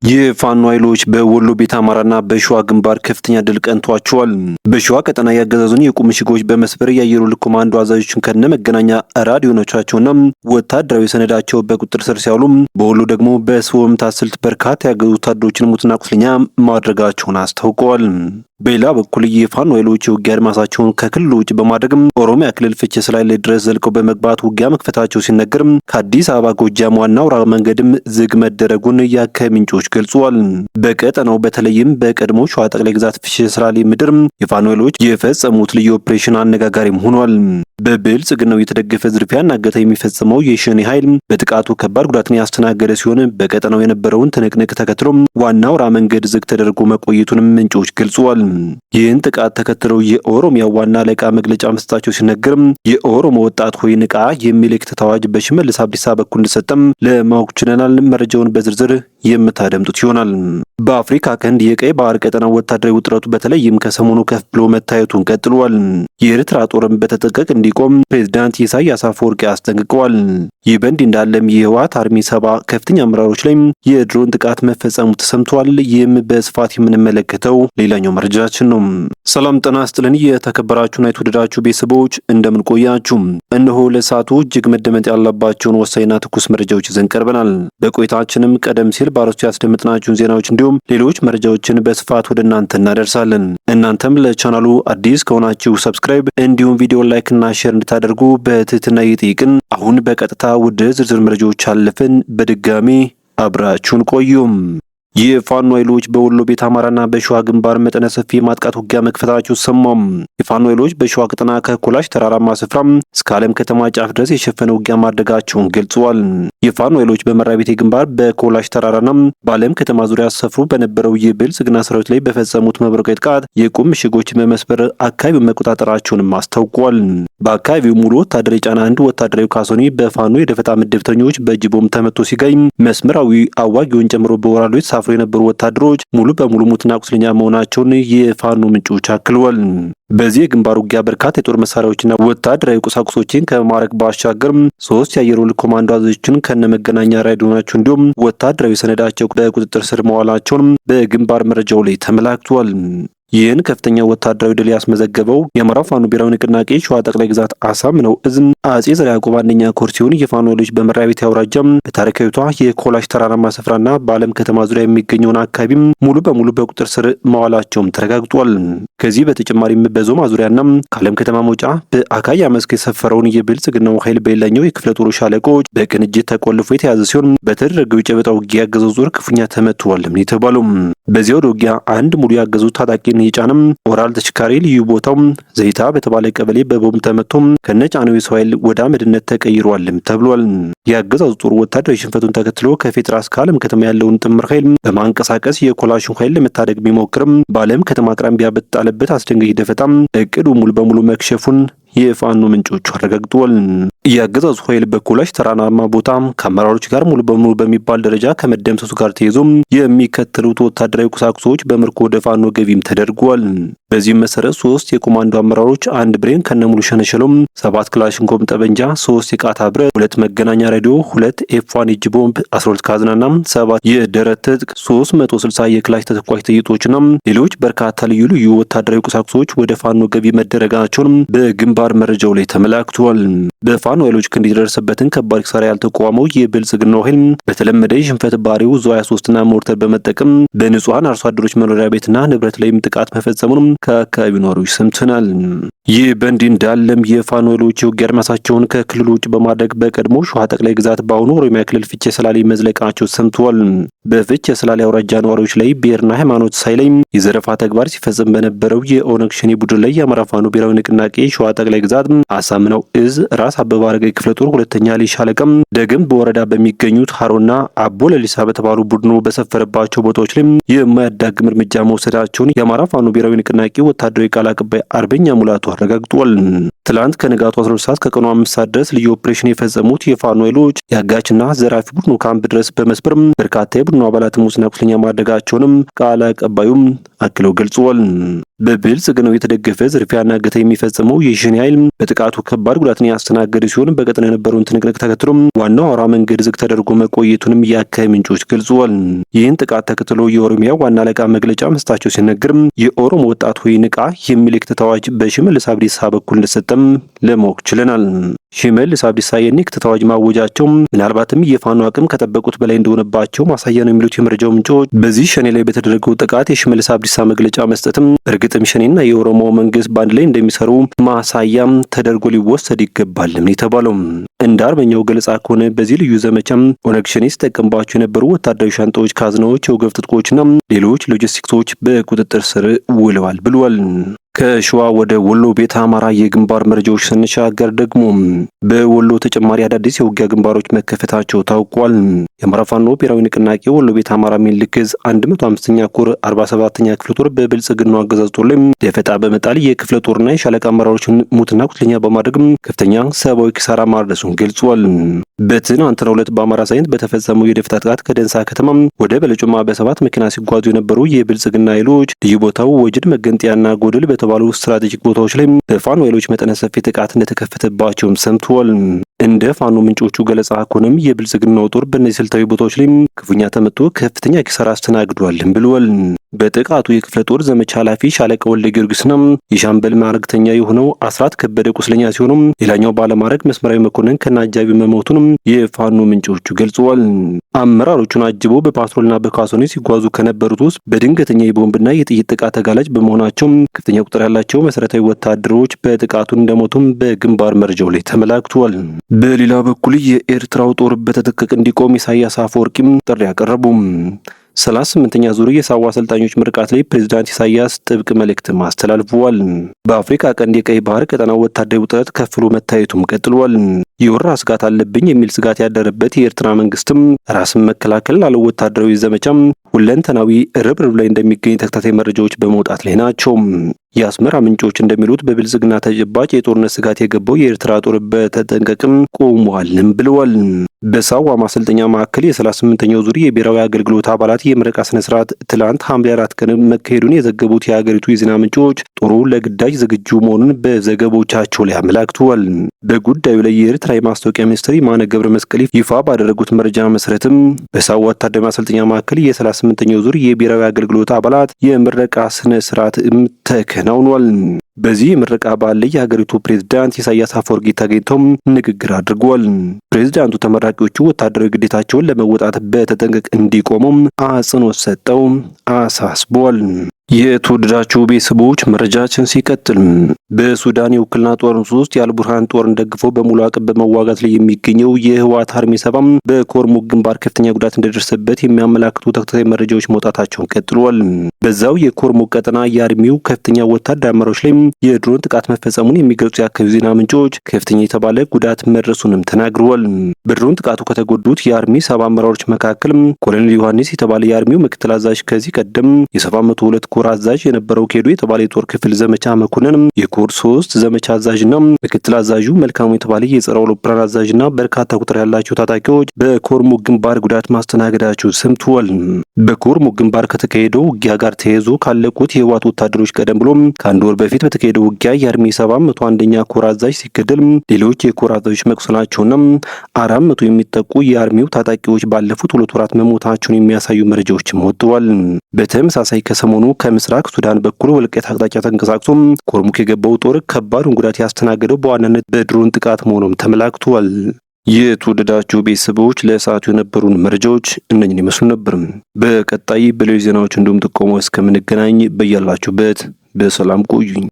የፋኖ ኃይሎች በወሎ ቤተ አማራና በሸዋ ግንባር ከፍተኛ ድል ቀንቷቸዋል። በሸዋ ቀጠና ያገዛዙን የቁም ምሽጎች በመስበር የአየር ወለድ ኮማንዶ አዛዦችን ከነ መገናኛ ራዲዮኖቻቸውና ወታደራዊ ሰነዳቸው በቁጥጥር ስር ሲያውሉ፣ በወሎ ደግሞ በስቦ መምታት ስልት በርካታ ያገዙ ወታደሮችን ሙትና ቁስለኛ ማድረጋቸውን አስታውቀዋል። በሌላ በኩል የፋኖ ኃይሎች የውጊያ አድማሳቸውን ከክልሉ ውጭ በማድረግ ኦሮሚያ ክልል ፍቼ ሰላሌ ድረስ ዘልቀው በመግባት ውጊያ መክፈታቸው ሲነገር፣ ከአዲስ አበባ ጎጃም ዋና አውራ መንገድም ዝግ መደረጉን የአካባቢ ምንጮች ገልጿል። በቀጠናው በተለይም በቀድሞ ሸዋ ጠቅላይ ግዛት ፍቼ ሰላሌ ምድር የፋኖ ኃይሎች የፈጸሙት ልዩ ኦፕሬሽን አነጋጋሪም ሆኗል። በብልጽግናው የተደገፈ ዝርፊያና እገታ የሚፈጸመው የሸኔ ኃይል በጥቃቱ ከባድ ጉዳትን ያስተናገደ ሲሆን፣ በቀጠናው የነበረውን ትንቅንቅ ተከትሎ ዋና አውራ መንገድ ዝግ ተደርጎ መቆየቱንም ምንጮች ገልጿል። ይህን ጥቃት ተከትለው የኦሮሚያ ዋና አለቃ መግለጫ መስጠታቸው ሲነገር፣ የኦሮሞ ወጣት ሆይ ንቃ የሚል የክተት አዋጅ በሽመልስ አብዲሳ በኩል እንደሰጠም ለማወቅ ችለናል። መረጃውን በዝርዝር የምታደምጡት ይሆናል። በአፍሪካ ቀንድ የቀይ ባህር ቀጠና ወታደራዊ ውጥረቱ በተለይም ከሰሞኑ ከፍ ብሎ መታየቱን ቀጥሏል። የኤርትራ ጦርም በተጠንቀቅ እንዲቆም ፕሬዝዳንት ኢሳያስ አፈወርቂ አስጠንቅቀዋል። ይህ በእንዲህ እንዳለም የህወሓት አርሚ 70 ከፍተኛ አመራሮች ላይ የድሮን ጥቃት መፈጸሙ ተሰምቷል። ይህም በስፋት የምንመለከተው ሌላኛው መረጃችን ነው። ሰላም ጤና ይስጥልን። የተከበራችሁና የተወደዳችሁ ቤተሰቦች እንደምን ቆያችሁ? እነሆ ለሰዓቱ እጅግ መደመጥ ያለባቸውን ወሳኝና ትኩስ መረጃዎች ይዘን ቀርበናል። በቆይታችንም ቀደም ሲል በአርዕስቱ ያስደመጥናችሁን ዜናዎች እንዲሁም ሌሎች መረጃዎችን በስፋት ወደ እናንተ እናደርሳለን። እናንተም ለቻናሉ አዲስ ከሆናችሁ ሰብስክራይብ እንዲሁም ቪዲዮ ላይክ እና ሼር እንድታደርጉ በትህትና እየጠየቅን አሁን በቀጥታ ወደ ዝርዝር መረጃዎች አለፍን። በድጋሚ አብራችሁን ቆዩም። የፋኖ ኃይሎች በወሎ ቤተ አማራና በሸዋ ግንባር መጠነ ሰፊ ማጥቃት ውጊያ መክፈታቸው ሰማም። የፋኖ ኃይሎች በሸዋ ቀጠና ከኮላሽ ተራራማ ስፍራ እስከ ዓለም ከተማ ጫፍ ድረስ የሸፈነ ውጊያ ማድረጋቸውን ገልጸዋል። የፋኖ ኃይሎች በመራቤቴ ግንባር በኮላሽ ተራራና በዓለም ከተማ ዙሪያ ሰፍሮ በነበረው የብልጽግና ሰራዊት ላይ በፈጸሙት መብረቃዊ ጥቃት የቁም ምሽጎችን በመስበር አካባቢውን መቆጣጠራቸውንም አስታውቋል። በአካባቢው ሙሉ ወታደር የጫነ አንድ ወታደራዊ ካሶኒ በፋኖ የደፈጣ ምድብተኞች በጅቦም ተመቶ ሲገኝ፣ መስመራዊ አዋጊውን ጨምሮ በወራዶች ሳፍሮ የነበሩ ወታደሮች ሙሉ በሙሉ ሙትና ቁስለኛ መሆናቸውን የፋኖ ምንጮች አክለዋል። በዚህ የግንባር ውጊያ በርካታ የጦር መሳሪያዎችና ወታደራዊ ቁሳቁሶችን ከማረክ ባሻገር 3 የአየር ወለድ ኮማንዶ አዛዦችን ከነመገናኛ ራዲዮናቸው እንዲሁም ወታደራዊ ሰነዳቸው በቁጥጥር ስር መዋላቸውን በግንባር መረጃው ላይ ተመላክቷል። ይህን ከፍተኛ ወታደራዊ ድል ያስመዘገበው የአማራ ፋኖ ብሔራዊ ንቅናቄ ሸዋ ጠቅላይ ግዛት አሳምነው ዕዝ አጼ ዘርዓ ያዕቆብ አንደኛ ኮር ሲሆን የፋኖ ኃይሎች በመራቤቴ አውራጃም በታሪካዊቷ የኮላሽ ተራራማ ስፍራና በዓለም ከተማ ዙሪያ የሚገኘውን አካባቢም ሙሉ በሙሉ በቁጥጥር ስር መዋላቸውም ተረጋግጧል። ከዚህ በተጨማሪም በዞማ ዙሪያና ከዓለም ከተማ መውጫ በአካያ መስክ የሰፈረውን የብልጽግናው ኃይል በሌላኛው የክፍለ ጦሩ ሻለቆች በቅንጅት ተቆልፎ የተያዘ ሲሆን በተደረገው የጨበጣ ውጊያ ያገዘው ዞር ክፉኛ ተመትቷልም የተባለው። በዚያው ውጊያ አንድ ሙሉ ያገዙ ታጣቂ የጫነም ኦራል ተሽካሪ ልዩ ቦታው ዘይታ በተባለ ቀበሌ በቦምብ ተመቶ ከነጫነው የሰው ኃይል ወደ አመድነት ተቀይሯልም ተብሏል። የአገዛዙ ጦር ወታደራዊ ሽንፈቱን ተከትሎ ከፌጥራ እስከ ዓለም ከተማ ያለውን ጥምር ኃይል በማንቀሳቀስ የኮላሽን ኃይል ለመታደግ ቢሞክርም በዓለም ከተማ አቅራቢያ በተጣለበት አስደንጋጭ ደፈጣም እቅዱ ሙሉ በሙሉ መክሸፉን የፋኖ ምንጮቹ አረጋግጠዋል። የአገዛዙ ኃይል በኮላሽ ተራራማ ቦታ ከአመራሮች ጋር ሙሉ በሙሉ በሚባል ደረጃ ከመደምሰሱ ጋር ተይዞ የሚከተሉት ወታደራዊ ቁሳቁሶች በምርኮ ወደ ፋኖ ገቢም ተደርጓል። በዚህም መሰረት 3 የኮማንዶ አመራሮች፣ 1 ብሬን ከነሙሉ ሸነሸሎም፣ 7 ክላሽንኮቭ ጠበንጃ፣ 3 የቃታ ብረት፣ 2 መገናኛ ሬዲዮ፣ 2 ኤፍ1 እጅ ቦምብ፣ 12 ካዝናና 7 የደረት ትጥቅ፣ 360 የክላሽ ተተኳሽ ጥይቶችና ሌሎች በርካታ ልዩ ልዩ ወታደራዊ ቁሳቁሶች ወደ ፋኖ ገቢ መደረጋቸውን በግንባር መረጃው ላይ ተመላክቷል። በፋኖ ኃይሎች ክንድ የደረሰበትን ከባድ ኪሳራ ያልተቋመው የብልጽግናው ኃይል በተለመደ የሽንፈት ባህሪው ዙ 23ና ሞርተር በመጠቀም በንጹሃን አርሶ አደሮች መኖሪያ ቤትና ንብረት ላይም ጥቃት መፈጸሙን ከአካባቢው ነዋሪዎች ሰምተናል። ይህ በእንዲህ እንዳለም የፋኖ ኃይሎች የውጊያ አድማሳቸውን ከክልሉ ውጭ በማድረግ በቀድሞ ሸዋ ጠቅላይ ግዛት በአሁኑ ኦሮሚያ ክልል ፍቼ ሰላሌ መዝለቃቸው ሰምተዋል። በፍቼ ሰላሌ አውራጃ ነዋሪዎች ላይ ብሔርና ሃይማኖት ሳይለይ የዘረፋ ተግባር ሲፈጽም በነበረው የኦነግ ሸኔ ቡድን ላይ የአማራ ፋኖ ብሔራዊ ንቅናቄ ሸዋ ጠቅላይ ግዛት አሳምነው ዕዝ ራስ አበበ አረጋይ ክፍለ ጦር 2ኛ ሌ ሻለቃም ደግም በወረዳ በሚገኙት ሀሮና አቦ ለሊሳ በተባሉ ቡድኑ በሰፈረባቸው ቦታዎች ላይ የማያዳግም እርምጃ መውሰዳቸውን የአማራ ፋኖ ብሔራዊ ንቅናቄ ወታደራዊ ቃል አቀባይ አርበኛ ሙላቱ አረጋግጧል። ትላንት ከንጋቱ 12 ሰዓት ከቀኑ 5 ሰዓት ድረስ ልዩ ኦፕሬሽን የፈጸሙት የፋኖ ኃይሎች የአጋችና ዘራፊ ቡድኑ ካምፕ ድረስ በመስበር በርካታ የቡድኑ አባላት ሙስና ቁስለኛ ማድረጋቸውንም ቃል አቀባዩም አክለው ገልጸዋል። በብልጽግናው የተደገፈ ዝርፊያና እገታ የሚፈጽመው የሸኔ ኃይል በጥቃቱ ከባድ ጉዳትን ያስተናገደ ሲሆን በቀጠና የነበረውን ትንቅንቅ ተከትሎ ዋናው አውራ መንገድ ዝግ ተደርጎ መቆየቱንም የአካባቢ ምንጮች ገልጸዋል። ይህን ጥቃት ተከትሎ የኦሮሚያ ዋና አለቃ መግለጫ መስጠታቸው ሲነገር የኦሮሞ ወጣት ሆይ ንቃ የሚል የክተት አዋጅ በሽመልስ አብዲሳ በኩል እንደሰጠም ለማወቅ ችለናል። ሽመልስ አብዲሳ የክተት አዋጅ ማወጃቸው ምናልባትም የፋኖ አቅም ከጠበቁት በላይ እንደሆነባቸው ማሳያ ነው የሚሉት የመረጃው ምንጮች በዚህ ሸኔ ላይ በተደረገው ጥቃት የሽመልስ አብዲሳ መግለጫ መስጠትም በእርግጥም ሸኔና የኦሮሞ መንግስት በአንድ ላይ እንደሚሰሩ ማሳያም ተደርጎ ሊወሰድ ይገባልም የተባለው። እንደ አርበኛው ገለጻ ከሆነ በዚህ ልዩ ዘመቻም ኦነግ ሸኔ ሲጠቀምባቸው የነበሩ ወታደራዊ ሻንጣዎች፣ ካዝናዎች፣ የወገብ ትጥቆችና ሌሎች ሎጂስቲክሶች በቁጥጥር ስር ውለዋል ብሏል። ከሸዋ ወደ ወሎ ቤተ አማራ የግንባር መረጃዎች ስንሻገር ደግሞ በወሎ ተጨማሪ አዳዲስ የውጊያ ግንባሮች መከፈታቸው ታውቋል። የአማራ ፋኖ ብሔራዊ ንቅናቄ ወሎ ቤተ አማራ ሚኒልክ ዕዝ 105ኛ ኮር 47ኛ ክፍለ ጦር በብልጽግናው አገዛዝ ጦር ላይ ደፈጣ በመጣል የክፍለ ጦርና የሻለቃ አመራሮችን ሙትና ቁስለኛ በማድረግ ከፍተኛ ሰብአዊ ኪሳራ ማድረሱን ገልጿል። በትናንትናው ዕለት በአማራ ሳይንት በተፈጸመው የደፈጣ ጥቃት ከደንሳ ከተማ ወደ በለጮማ በሰባት መኪና ሲጓዙ የነበሩ የብልጽግና ኃይሎች ልዩ ቦታው ወጅድ መገንጠያና ጎድል በተባሉ ስትራቴጂክ ቦታዎች ላይ በፋኖ ኃይሎች መጠነ ሰፊ ጥቃት እንደተከፈተባቸውም ሰምተዋል። እንደ ፋኖ ምንጮቹ ገለጻ ከሆነም የብልጽግናው ጦር በእነዚህ ስልታዊ ቦታዎች ላይ ክፉኛ ተመቶ ከፍተኛ ኪሳራ አስተናግዷልም ብለዋል። በጥቃቱ የክፍለ ጦር ዘመቻ ኃላፊ ሻለቃ ወልደ ጊዮርጊስና የሻምበል ማዕረግተኛ የሆነው አስራት ከበደ ቁስለኛ ሲሆኑም ሌላኛው ባለማዕረግ መስመራዊ መኮንን ከነአጃቢ መሞቱንም የፋኖ ምንጮቹ ገልጸዋል። አመራሮቹን አጅበው በፓትሮልና በካሶኒ ሲጓዙ ከነበሩት ውስጥ በድንገተኛ የቦምብና የጥይት ጥቃት ተጋላጭ በመሆናቸው ከፍተኛ ቁጥር ያላቸው መሰረታዊ ወታደሮች በጥቃቱ እንደሞቱም በግንባር መረጃው ላይ ተመላክቷል። በሌላ በኩል የኤርትራው ጦር በትጥቅ እንዲቆም ኢሳያስ አፈወርቂም ጥሪ አቀረቡ። 38ኛ ዙር የሳዋ አሰልጣኞች ምርቃት ላይ ፕሬዝዳንት ኢሳያስ ጥብቅ መልእክት አስተላልፈዋል። በአፍሪካ ቀንድ የቀይ ባህር ቀጠናው ወታደራዊ ውጥረት ከፍሎ መታየቱም ቀጥሏል። የወረራ ስጋት አለብኝ የሚል ስጋት ያደረበት የኤርትራ መንግስትም ራስን መከላከል ላለው ወታደራዊ ዘመቻም ሁለንተናዊ ርብርብ ላይ እንደሚገኝ ተከታታይ መረጃዎች በመውጣት ላይ ናቸው። የአስመራ ምንጮች እንደሚሉት በብልጽግና ተጨባጭ የጦርነት ስጋት የገባው የኤርትራ ጦር በተጠንቀቅም ቆሟልም ብለዋል። በሳዋ ማሰልጠኛ ማዕከል የ38ኛው ዙር የብሔራዊ አገልግሎት አባላት የምረቃ ስነ ስርዓት ትላንት ሐምሌ 4 ቀን መካሄዱን የዘገቡት የሀገሪቱ የዜና ምንጮች ጦሩ ለግዳጅ ዝግጁ መሆኑን በዘገቦቻቸው ላይ አመላክተዋል። በጉዳዩ ላይ የኤርትራ የማስታወቂያ ሚኒስትር የማነ ገብረ መስቀል ይፋ ባደረጉት መረጃ መሰረትም በሳዋ ወታደራዊ ማሰልጠኛ ማዕከል የ38ኛው ዙር የብሔራዊ አገልግሎት አባላት የምረቃ ስነ ስርዓት ተከናውኗል። በዚህ የምረቃ በዓል ላይ የሀገሪቱ ፕሬዝዳንት ኢሳያስ አፈወርቂ ተገኝተው ንግግር አድርገዋል። ፕሬዝዳንቱ ተመራቂዎቹ ወታደራዊ ግዴታቸውን ለመወጣት በተጠንቀቅ እንዲቆሙም አጽንኦት ሰጠው አሳስበዋል። የተወደዳችሁ ቤተሰቦች መረጃችን ሲቀጥል በሱዳን የውክልና ጦርነት ውስጥ የአልቡርሃን ጦርን ደግፎ በሙሉ አቅም በመዋጋት ላይ የሚገኘው የህወሓት አርሚ 7 በኮርሙክ ግንባር ከፍተኛ ጉዳት እንደደረሰበት የሚያመላክቱ ተከታታይ መረጃዎች መውጣታቸውን ቀጥሏል። በዛው የኮርሙክ ቀጠና የአርሚው ከፍተኛ ወታደራዊ አመራሮች ላይ የድሮን ጥቃት መፈጸሙን የሚገልጹ የአካባቢው ዜና ምንጮች ከፍተኛ የተባለ ጉዳት መድረሱንም ተናግረዋል። በድሮን ጥቃቱ ከተጎዱት የአርሚ 7 አመራሮች መካከል ኮሎኔል ዮሐንስ የተባለ የአርሚው ምክትል አዛዥ ከዚህ ቀደም የ702 ኮር አዛዥ የነበረው ኬዶ የተባለ የጦር ክፍል ዘመቻ መኮንን፣ የኮር 3 ዘመቻ አዛዥና ምክትል አዛዡ መልካሙ የተባለ የጸረ አውሮፕላን አዛዥና በርካታ ቁጥር ያላቸው ታጣቂዎች በኮርሙክ ግንባር ጉዳት ማስተናገዳቸው ሰምተዋል። በኮርሙክ ግንባር ከተካሄደው ውጊያ ጋር ተያይዞ ካለቁት የህወሓት ወታደሮች ቀደም ብሎ ከአንድ ወር በፊት በተካሄደው ውጊያ የአርሚ 701ኛ ኮር አዛዥ ሲገደል ሌሎች የኮር አዛዦች መቁሰላቸውና 400 የሚጠቁ የአርሚው ታጣቂዎች ባለፉት 2 ወራት መሞታቸውን የሚያሳዩ መረጃዎችም ወጥተዋል። በተመሳሳይ ከሰሞኑ ከምስራቅ ሱዳን በኩል ወልቃይት አቅጣጫ ተንቀሳቅሶ ኮርሙክ የገባው ጦር ከባዱን ጉዳት ያስተናገደው በዋናነት በድሮን ጥቃት መሆኑም ተመላክቷል። የተወደዳችሁ ቤተሰቦች ለሰዓቱ የነበሩን መረጃዎች እነኝን ይመስሉ ነበር። በቀጣይ በሌሎች ዜናዎች እንዲሁም ጥቆማ እስከምንገናኝ በያላችሁበት በሰላም ቆዩኝ።